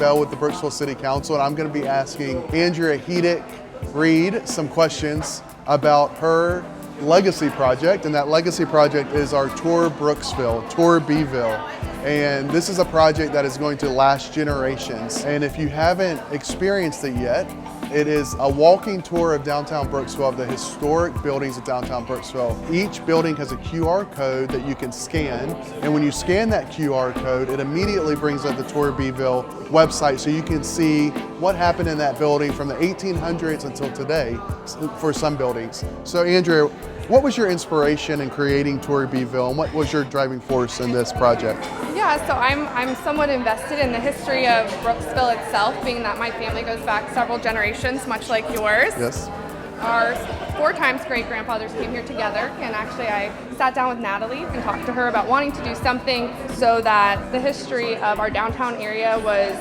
Bell with the Brooksville City Council, and I'm going to be asking Andrea Reed some questions about her legacy project, and that legacy project is our Tour Brooksville, Tour Beeville. And this is a project that is going to last generations. And if you haven't experienced it yet, it is a walking tour of downtown Brooksville, of the historic buildings of downtown Brooksville. Each building has a QR code that you can scan, and when you scan that QR code, it immediately brings up the Tour Beeville website, so you can see what happened in that building from the 1800s until today for some buildings. So Andrea, what was your inspiration in creating Tour Beeville, and what was your driving force in this project? Yeah, so I'm somewhat invested in the history of Brooksville itself, being that my family goes back several generations, much like yours. Yes. Our 4 times great-grandfathers came here together, and actually I sat down with Natalie and talked to her about wanting to do something so that the history of our downtown area was,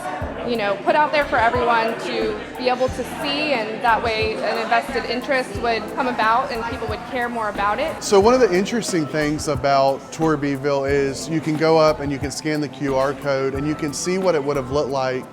put out there for everyone to be able to see, and that way an invested interest would come about and people would care more about it. So one of the interesting things about Tour Beeville is you can go up and you can scan the QR code and you can see what it would have looked like,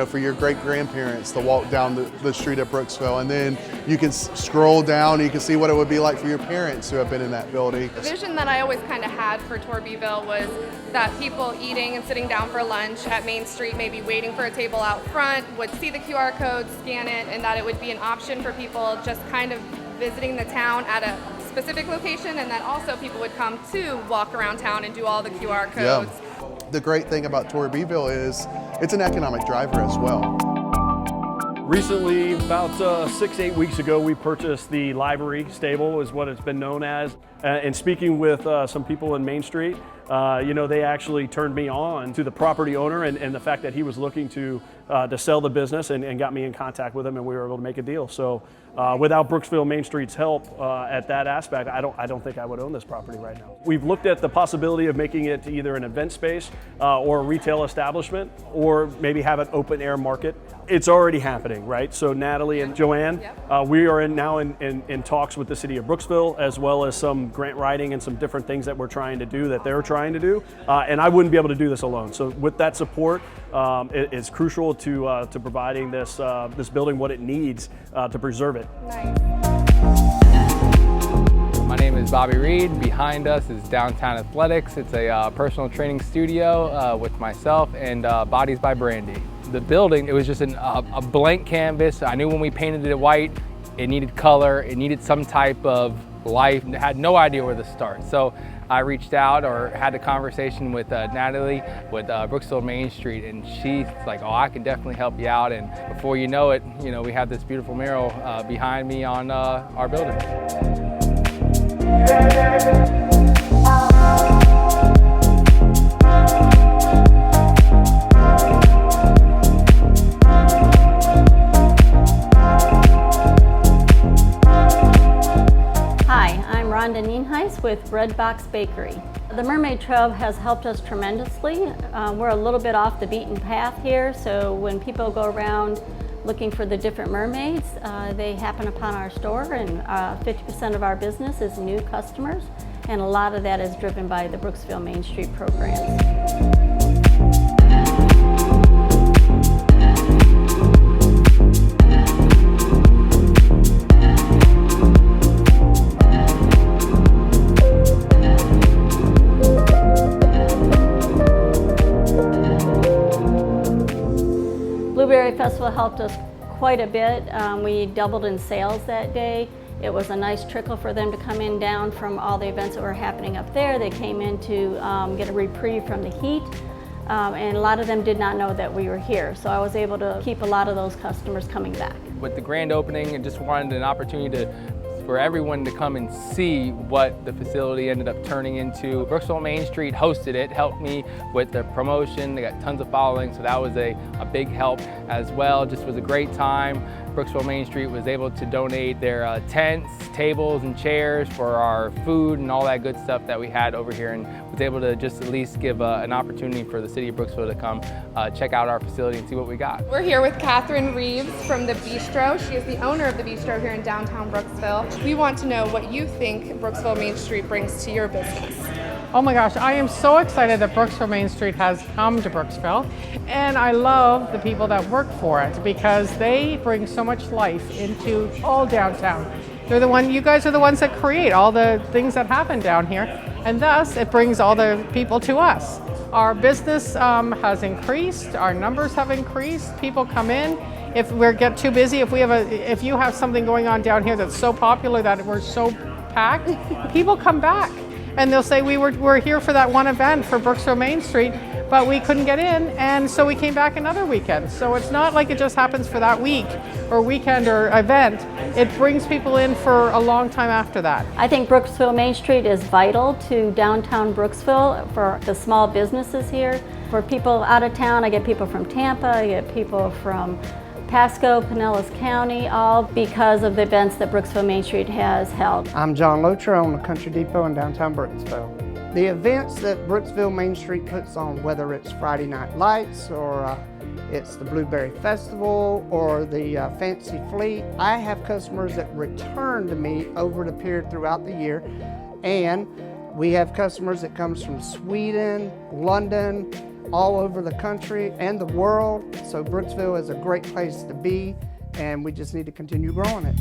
for your great-grandparents to walk down the street of Brooksville, and then you can scroll down and you can see what it would be like for your parents who have been in that building. The vision that I always kind of had for Tour Beeville was that people eating and sitting down for lunch at Main Street, maybe waiting for a table out front, would see the QR code, scan it, and that it would be an option for people just kind of visiting the town at a specific location, and that also people would come to walk around town and do all the QR codes. Yeah. The great thing about Tour Beeville is it's an economic driver as well. Recently, about 6-8 weeks ago, we purchased the livery stable, is what it's been known as. And speaking with some people in Main Street, they actually turned me on to the property owner and the fact that he was looking to sell the business, and got me in contact with him, and we were able to make a deal. So without Brooksville Main Street's help at that aspect, I don't think I would own this property right now. We've looked at the possibility of making it either an event space or a retail establishment, or maybe have an open air market. It's already happening, right? So Natalie and Joanne, we are now in talks with the city of Brooksville, as well as some grant writing and some different things that we're trying to do, that they're trying to do. And I wouldn't be able to do this alone. So with that support, it's crucial to providing this building what it needs to preserve it. Nice. My name is Bobby Reed. Behind us is Downtown Athletics. It's a personal training studio with myself and Bodies by Brandy. The building, it was just a blank canvas. I knew when we painted it white, it needed color, it needed some type of life. I had no idea where to start. So I reached out, or had a conversation with Natalie with Brooksville Main Street, and she's like, oh, I can definitely help you out. And before you know it, we have this beautiful mural behind me on our building. With Red Box Bakery. The Mermaid Trail has helped us tremendously. We're a little bit off the beaten path here, so when people go around looking for the different mermaids, they happen upon our store, and 50% of our business is new customers, and a lot of that is driven by the Brooksville Main Street programs. Blueberry Festival helped us quite a bit. We doubled in sales that day. It was a nice trickle for them to come in down from all the events that were happening up there. They came in to get a reprieve from the heat, and a lot of them did not know that we were here. So I was able to keep a lot of those customers coming back. With the grand opening, and just wanted an opportunity for everyone to come and see what the facility ended up turning into. Brooksville Main Street hosted it, helped me with the promotion. They got tons of following, so that was a big help as well. Just was a great time. Brooksville Main Street was able to donate their tents, tables, and chairs for our food and all that good stuff that we had over here, and was able to just at least give an opportunity for the city of Brooksville to come check out our facility and see what we got. We're here with Catherine Reeves from the Bistro. She is the owner of the Bistro here in downtown Brooksville. We want to know what you think Brooksville Main Street brings to your business. Oh my gosh, I am so excited that Brooksville Main Street has come to Brooksville, and I love the people that work for it because they bring so much life into all downtown. You guys are the ones that create all the things that happen down here, and thus it brings all the people to us. Our business has increased, our numbers have increased, people come in. If we get too busy, if you have something going on down here that's so popular that we're so packed, people come back. And they'll say, we're here for that one event for Brooksville Main Street, but we couldn't get in, and so we came back another weekend. So it's not like it just happens for that week or weekend or event. It brings people in for a long time after that. I think Brooksville Main Street is vital to downtown Brooksville for the small businesses here. For people out of town, I get people from Tampa, I get people from Pasco, Pinellas County, all because of the events that Brooksville Main Street has held. I'm John Locher on the Country Depot in downtown Brooksville. The events that Brooksville Main Street puts on, whether it's Friday Night Lights or it's the Blueberry Festival or the Fancy Fleet, I have customers that return to me over the period throughout the year, and we have customers that comes from Sweden, London, all over the country and the world. So Brooksville is a great place to be, and we just need to continue growing it.